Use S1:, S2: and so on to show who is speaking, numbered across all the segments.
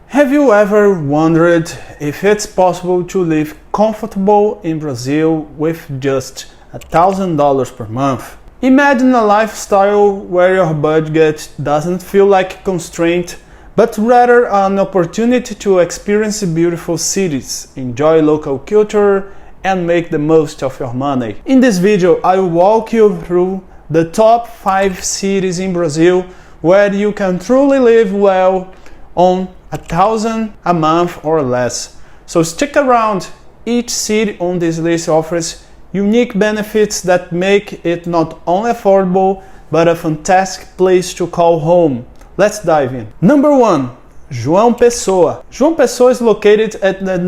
S1: Have you ever wondered if it's possible to live comfortable in Brazil with just $1,000 per month? Imagine a lifestyle where your budget doesn't feel like a constraint, but rather an opportunity to experience beautiful cities, enjoy local culture, and make the most of your money. In this video, I will walk you through the top 5 cities in Brazil where you can truly live well on $1,000 a month or less. So stick around. Each city on this list offers unique benefits that make it not only affordable but a fantastic place to call home. Let's dive in. Number 1, João Pessoa. João Pessoa is located at the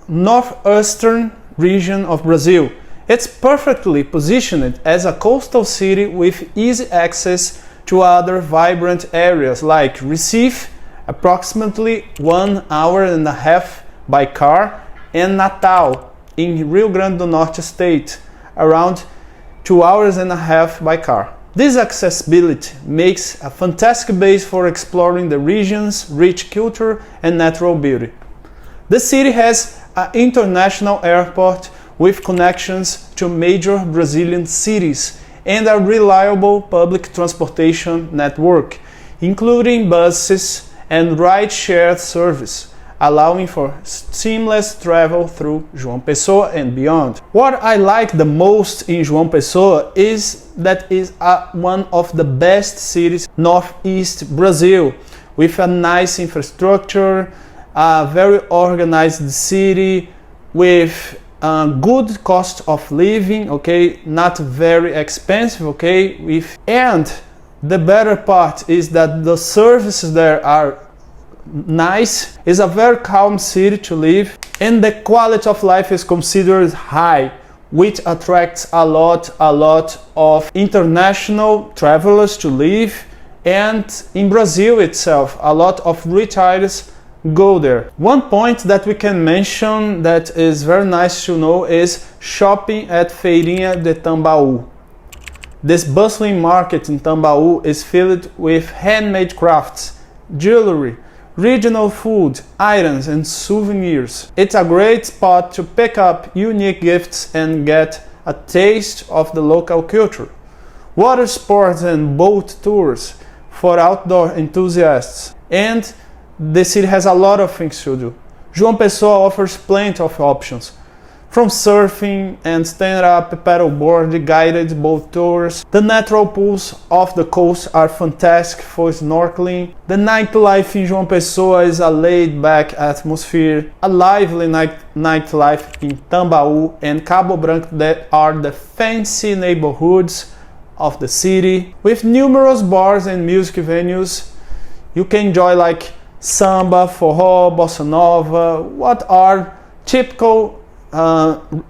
S1: northeastern region of Brazil. It's perfectly positioned as a coastal city with easy access to other vibrant areas like Recife, approximately 1.5 hours by car, and Natal in Rio Grande do Norte state, around 2.5 hours by car. This accessibility makes a fantastic base for exploring the region's rich culture and natural beauty. The city has an international airport with connections to major Brazilian cities and a reliable public transportation network, including buses and ride-share service, allowing for seamless travel through João Pessoa and beyond. What I like the most in João Pessoa is that it's one of the best cities northeast Brazil, with a nice infrastructure, a very organized city with good cost of living, okay, not very expensive, okay, and the better part is that the services there are nice. It's a very calm city to live, and the quality of life is considered high, which attracts a lot of international travelers to live. And in Brazil itself, a lot of retirees go there. One point that we can mention that is very nice to know is shopping at Feirinha de Tambaú. This bustling market in Tambaú is filled with handmade crafts, jewelry, regional food, items, and souvenirs. It's a great spot to pick up unique gifts and get a taste of the local culture. Water sports and boat tours for outdoor enthusiasts. And the city has a lot of things to do. João Pessoa offers plenty of options, from surfing and stand-up paddleboard, guided boat tours. The natural pools off the coast are fantastic for snorkeling. The nightlife in João Pessoa is a laid-back atmosphere. A lively nightlife in Tambaú and Cabo Branco that are the fancy neighborhoods of the city. With numerous bars and music venues, you can enjoy like samba, forró, bossa nova, what are typical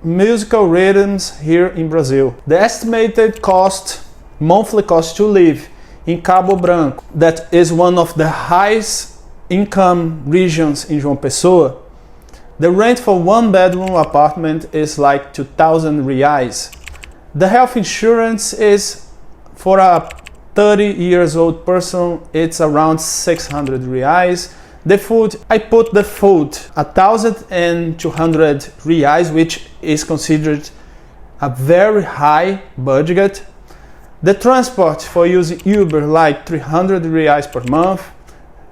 S1: musical rhythms here in Brazil. The estimated monthly cost to live in Cabo Branco, that is one of the highest income regions in João Pessoa, the rent for one bedroom apartment is like 2,000 reais. The health insurance is for a 30 years old person, it's around 600 reais. The food, I put the food 1,200 reais, which is considered a very high budget. The transport for using Uber like 300 reais per month.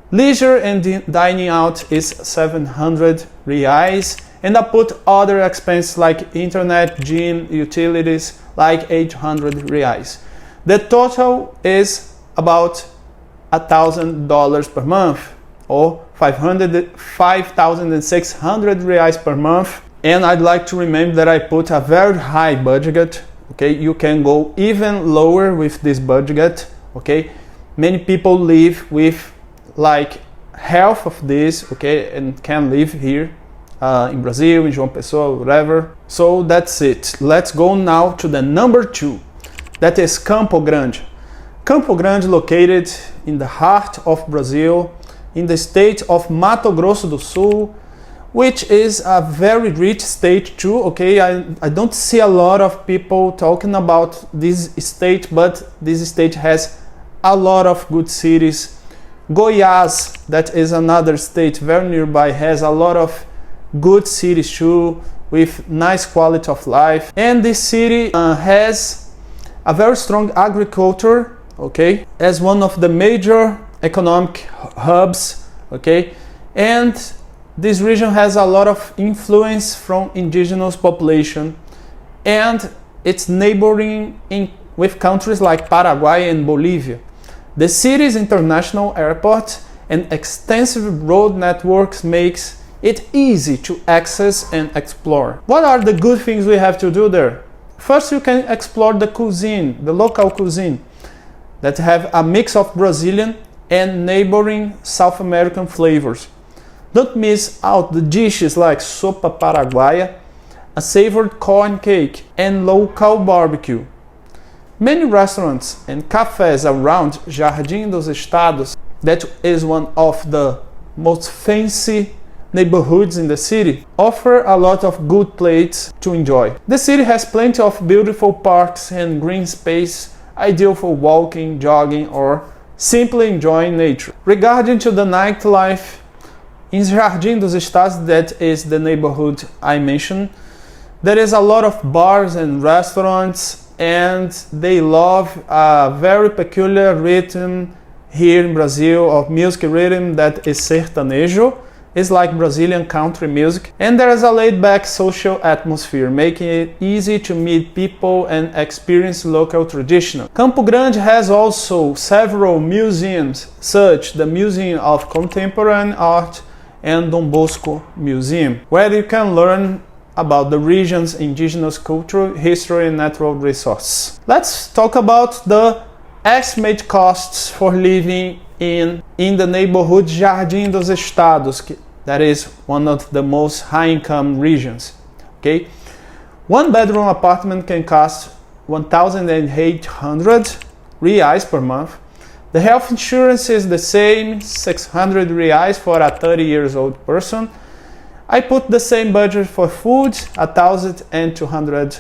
S1: Leisure and dining out is 700 reais. And I put other expenses like internet, gym, utilities like 800 reais. The total is about $1,000 per month, or 5,600 reais per month. And I'd like to remember that I put a very high budget. Okay, you can go even lower with this budget. Okay, many people live with like half of this, okay, and can live here in Brazil, in João Pessoa, whatever. So that's it. Let's go now to the number 2. That is Campo Grande. Campo Grande, located in the heart of Brazil, in the state of Mato Grosso do Sul, which is a very rich state too. Okay, I don't see a lot of people talking about this state, but this state has a lot of good cities Goiás, that is another state very nearby, has a lot of good cities too, with nice quality of life. And this city has a very strong agriculture, okay, as one of the major economic hubs, okay. And this region has a lot of influence from indigenous population, and it's neighboring with countries like Paraguay and Bolivia. The city's international airport and extensive road networks makes it easy to access and explore. What are the good things we have to do there? First, you can explore the cuisine, the local cuisine, that have a mix of Brazilian and neighboring South American flavors. Don't miss out the dishes like sopa paraguaya, a savored corn cake, and local barbecue. Many restaurants and cafes around Jardim dos Estados, that is one of the most fancy neighborhoods in the city, offer a lot of good plates to enjoy. The city has plenty of beautiful parks and green space, ideal for walking, jogging, or simply enjoying nature. Regarding to the nightlife, in Jardim dos Estados, that is the neighborhood I mentioned, there is a lot of bars and restaurants, and they love a very peculiar rhythm here in Brazil of music rhythm that is sertanejo. It's like Brazilian country music, and there is a laid-back social atmosphere, making it easy to meet people and experience local tradition. Campo Grande has also several museums, such the Museum of Contemporary Art and Dom Bosco Museum, where you can learn about the region's indigenous culture, history, and natural resources. Let's talk about the estimate costs for living in the neighborhood Jardim dos Estados, that is one of the most high-income regions. Okay, one bedroom apartment can cost 1,800 reais per month. The health insurance is the same, 600 reais for a 30-year-old person. I put the same budget for food, 1,200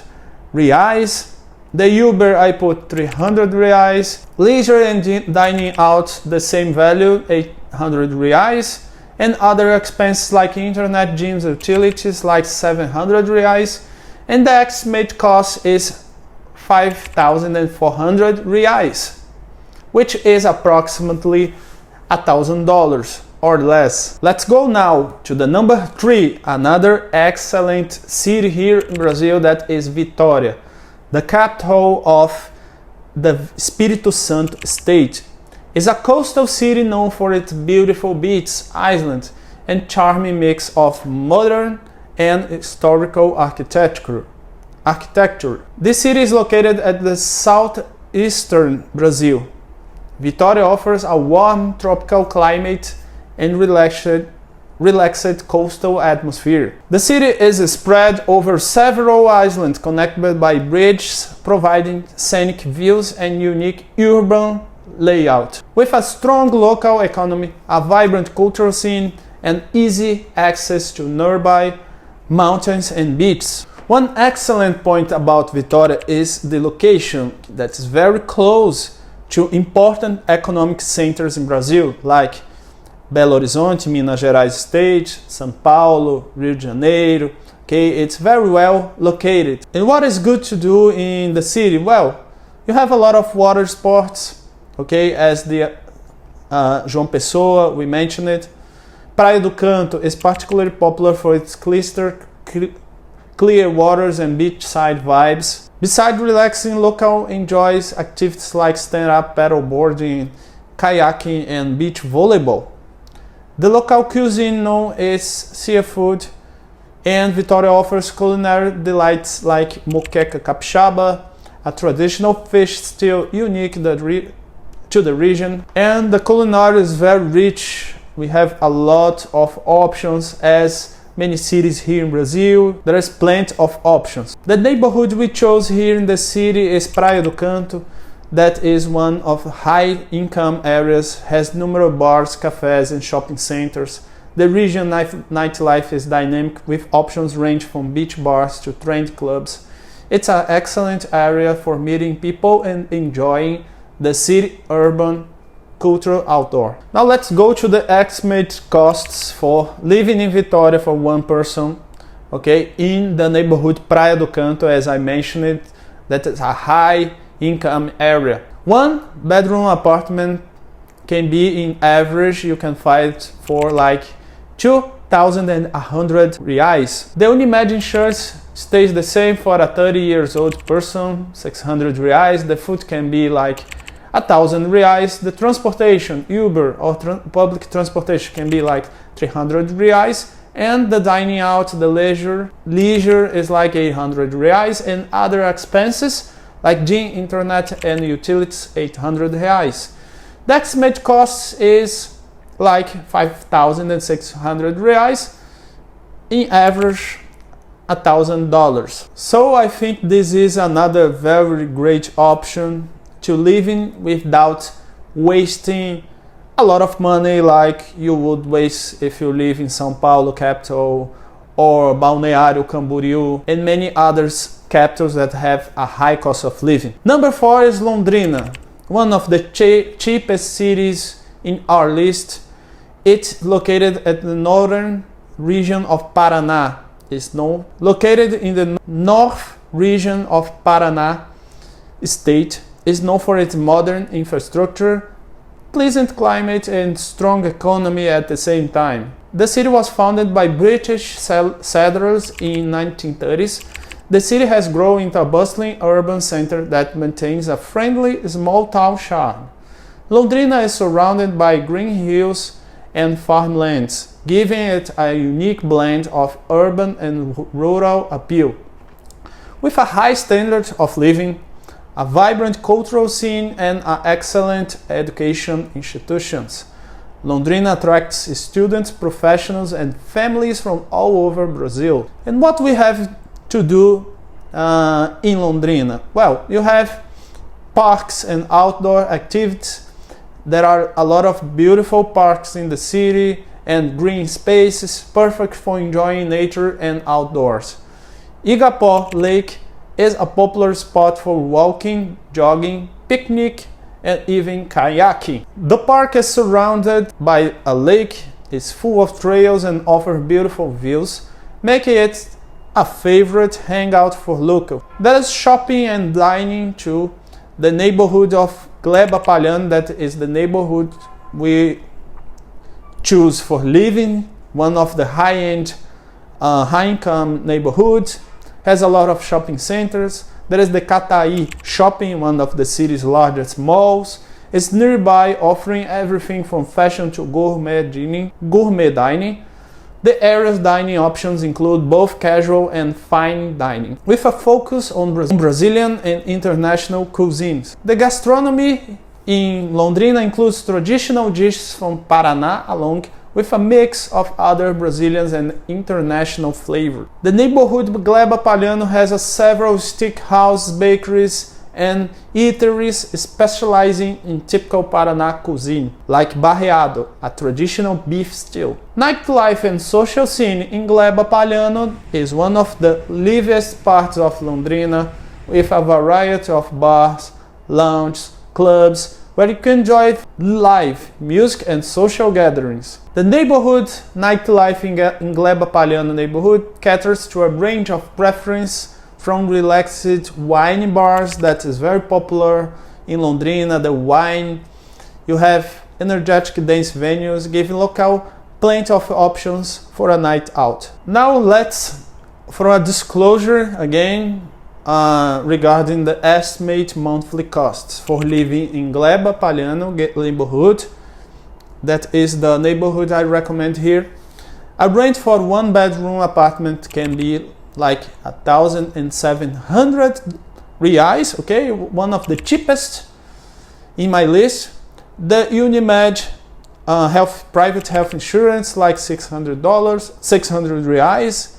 S1: reais. The Uber I put 300 reais. Leisure and dining out the same value, 800 reais. And other expenses like internet, gyms, utilities like 700 reais. And the estimate cost is 5,400 reais, which is approximately $1,000 or less. Let's go now to the number 3, another excellent city here in Brazil, that is Vitória, the capital of the Espírito Santo state. It's a coastal city known for its beautiful beaches, islands, and charming mix of modern and historical architecture. This city is located at the southeastern Brazil. Vitória offers a warm tropical climate and relaxed coastal atmosphere. The city is spread over several islands connected by bridges, providing scenic views and unique urban layout. With a strong local economy, a vibrant cultural scene, and easy access to nearby mountains and beaches. One excellent point about Vitória is the location that is very close to important economic centers in Brazil, like Belo Horizonte, Minas Gerais state, São Paulo, Rio de Janeiro. Okay, it's very well located. And what is good to do in the city? Well, you have a lot of water sports, okay, as the João Pessoa, we mentioned it. Praia do Canto is particularly popular for its clear waters and beachside vibes. Besides relaxing, local enjoys activities like stand-up paddleboarding, kayaking, and beach volleyball. The local cuisine known as seafood, and Vitória offers culinary delights like moqueca capixaba, a traditional fish stew unique to the region. And the culinary is very rich. We have a lot of options, as many cities here in Brazil. There is plenty of options. The neighborhood we chose here in the city is Praia do Canto. That is one of high-income areas, has numerous bars, cafes, and shopping centers. The region nightlife is dynamic, with options range from beach bars to trend clubs. It's an excellent area for meeting people and enjoying the city urban cultural outdoor. Now let's go to the estimate costs for living in Vitória for one person, okay, in the neighborhood Praia do Canto, as I mentioned it, that is a high income area. One bedroom apartment can be, in average, you can find for like 2,100 reais. The Unimed insurance stays the same for a 30 years old person, 600 reais. The food can be like 1,000 reais. The transportation, Uber or public transportation, can be like 300 reais. And the dining out, the leisure is like 800 reais, and other expenses like gym, internet and utilities, 800 reais. The estimate cost is like 5,600 reais, in average $1,000. So I think this is another very great option to living without wasting a lot of money like you would waste if you live in São Paulo capital or Balneário Camboriú and many other capitals that have a high cost of living. Number 4 is Londrina, one of the cheapest cities in our list. It's located at the northern region of Paraná. It's located in the north region of Paraná state. It's known for its modern infrastructure, pleasant climate and strong economy at the same time. The city was founded by British settlers in 1930s. The city has grown into a bustling urban center that maintains a friendly small town charm. Londrina is surrounded by green hills and farmlands, giving it a unique blend of urban and rural appeal. With a high standard of living, a vibrant cultural scene and excellent education institutions, Londrina attracts students, professionals and families from all over Brazil. And what we have to do in Londrina? Well, you have parks and outdoor activities. There are a lot of beautiful parks in the city and green spaces, perfect for enjoying nature and outdoors. Igapó Lake is a popular spot for walking, jogging, picnic, and even kayaking. The park is surrounded by a lake, is full of trails and offers beautiful views, making it a favorite hangout for locals. There is shopping and dining too. The neighborhood of Gleba Palhano, that is the neighborhood we choose for living, one of the high-end, high-income neighborhoods, has a lot of shopping centers. There is the Cataí shopping, one of the city's largest malls. It's nearby, offering everything from fashion to gourmet dining. The area's dining options include both casual and fine dining, with a focus on Brazilian and international cuisines. The gastronomy in Londrina includes traditional dishes from Paraná, along with a mix of other Brazilian and international flavor. The neighborhood Gleba Palhano has several steakhouse, bakeries, and eateries specializing in typical Paraná cuisine, like barreado, a traditional beef stew. Nightlife and social scene in Gleba Palhano is one of the liveliest parts of Londrina, with a variety of bars, lounges, clubs, where you can enjoy live music and social gatherings. The neighborhood nightlife in Gleba Palhano neighborhood caters to a range of preference, from relaxed wine bars that is very popular in Londrina, the wine. You have energetic dance venues, giving local plenty of options for a night out. Now let's, for a disclosure again, regarding the estimate monthly costs for living in Gleba Palhano neighborhood. That is the neighborhood I recommend here. A rent for one bedroom apartment can be like 1,700 reais, okay, one of the cheapest in my list. The Unimed private health insurance, like $600, 600 reais.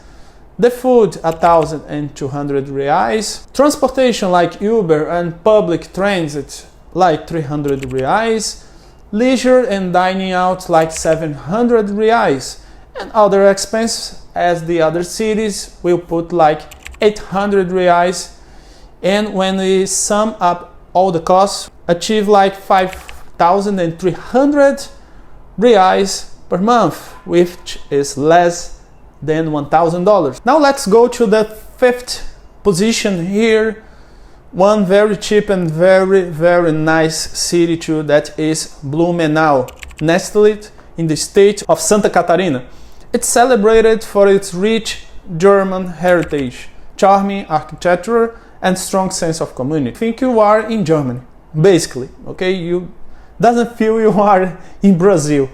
S1: The food, 1,200 reais. Transportation like Uber and public transit, like 300 reais. Leisure and dining out, like 700 reais. And other expenses, as the other cities, will put like 800 reais. And when we sum up all the costs, achieve like 1,300 reais per month, which is less than $1,000. Now let's go to the fifth position here. One very cheap and very nice city too, that is Blumenau, nestled in the state of Santa Catarina. It's celebrated for its rich German heritage, charming architecture, and strong sense of community. Think you are in Germany, basically, okay? You doesn't feel you are in Brazil,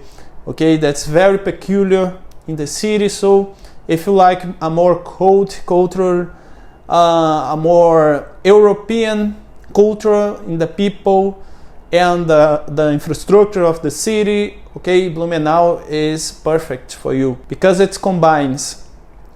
S1: okay? That's very peculiar in the city. So if you like a more cold culture, a more European culture in the people and the infrastructure of the city, okay, Blumenau is perfect for you because it combines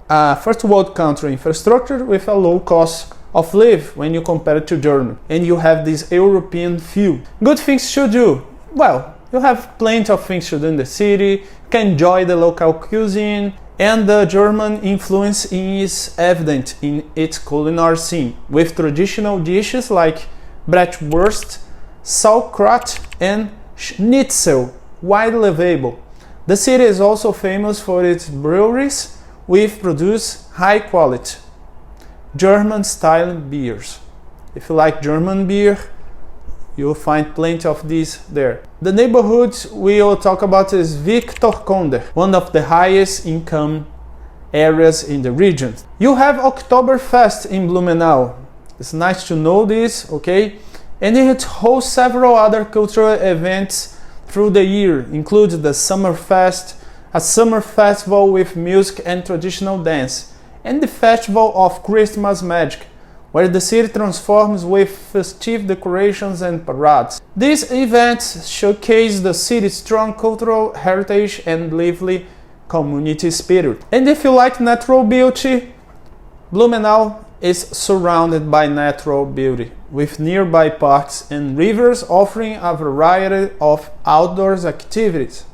S1: first world country infrastructure with a low cost of live when you compare it to Germany, and you have this European feel. Good things to do. Well, you have plenty of things to do in the city. You can enjoy the local cuisine, and the German influence is evident in its culinary scene, with traditional dishes like bratwurst, sauerkraut, and schnitzel widely available. The city is also famous for its breweries, which produce high quality German style beers. If you like German beer, you'll find plenty of these there. The neighborhood we will talk about is Vitória, one of the highest income areas in the region. You have Oktoberfest in Blumenau. It's nice to know this, okay? And it hosts several other cultural events through the year, including the Summerfest, a summer festival with music and traditional dance, and the Festival of Christmas Magic, where the city transforms with festive decorations and parades. These events showcase the city's strong cultural heritage and lively community spirit. And if you like natural beauty, Blumenau is surrounded by natural beauty, with nearby parks and rivers offering a variety of outdoors activities.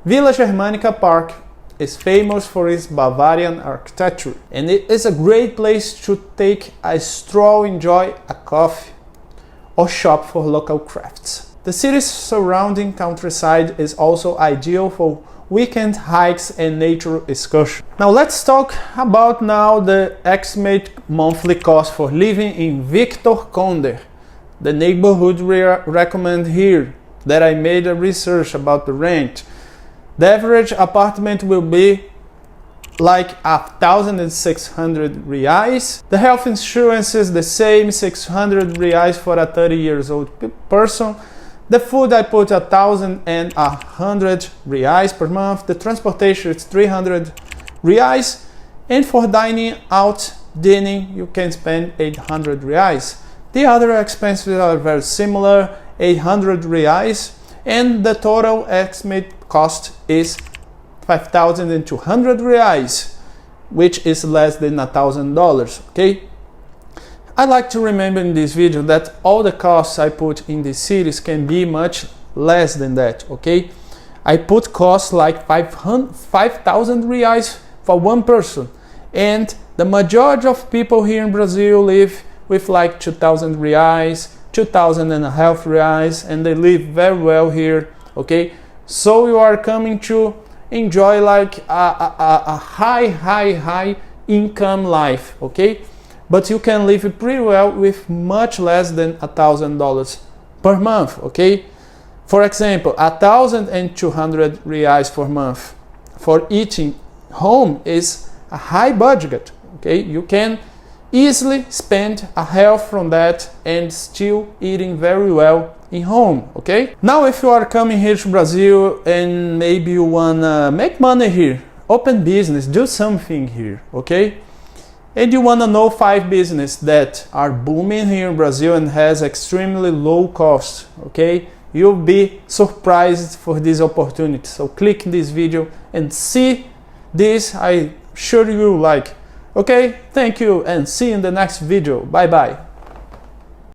S1: Villa Germânica Park is famous for its Bavarian architecture, and it is a great place to take a stroll, enjoy a coffee, or shop for local crafts. The city's surrounding countryside is also ideal for weekend hikes and nature excursions. Now let's talk about the estimated monthly cost for living in Vitória, the neighborhood we recommend here, that I made a research about the rent. The average apartment will be like 1,600 reais. The health insurance is the same, 600 reais for a 30 years old person. The food I put 1,100 reais per month. The transportation is 300 reais. And for dining out, you can spend 800 reais. The other expenses are very similar, 800 reais. And the total estimate cost is 5,200 reais, which is less than $1,000, okay? I like to remember in this video that all the costs I put in these cities can be much less than that, okay? I put costs like 5,000 reais for one person, and the majority of people here in Brazil live with like 2,000 reais, 2,500 reais, and they live very well here, okay? So you are coming to enjoy like a high income life, okay? But you can live pretty well with much less than $1,000 per month, okay? For example, 1,200 reais per month for eating home is a high budget, okay? You can easily spend a half from that and still eating very well in home, okay? Now if you are coming here to Brazil and maybe you wanna make money here, open business, do something here, okay? And you wanna know 5 businesses that are booming here in Brazil and has extremely low cost, okay? You'll be surprised for this opportunity. So click this video and see this. I sure you like. Okay, thank you and see you in the next video. Bye bye.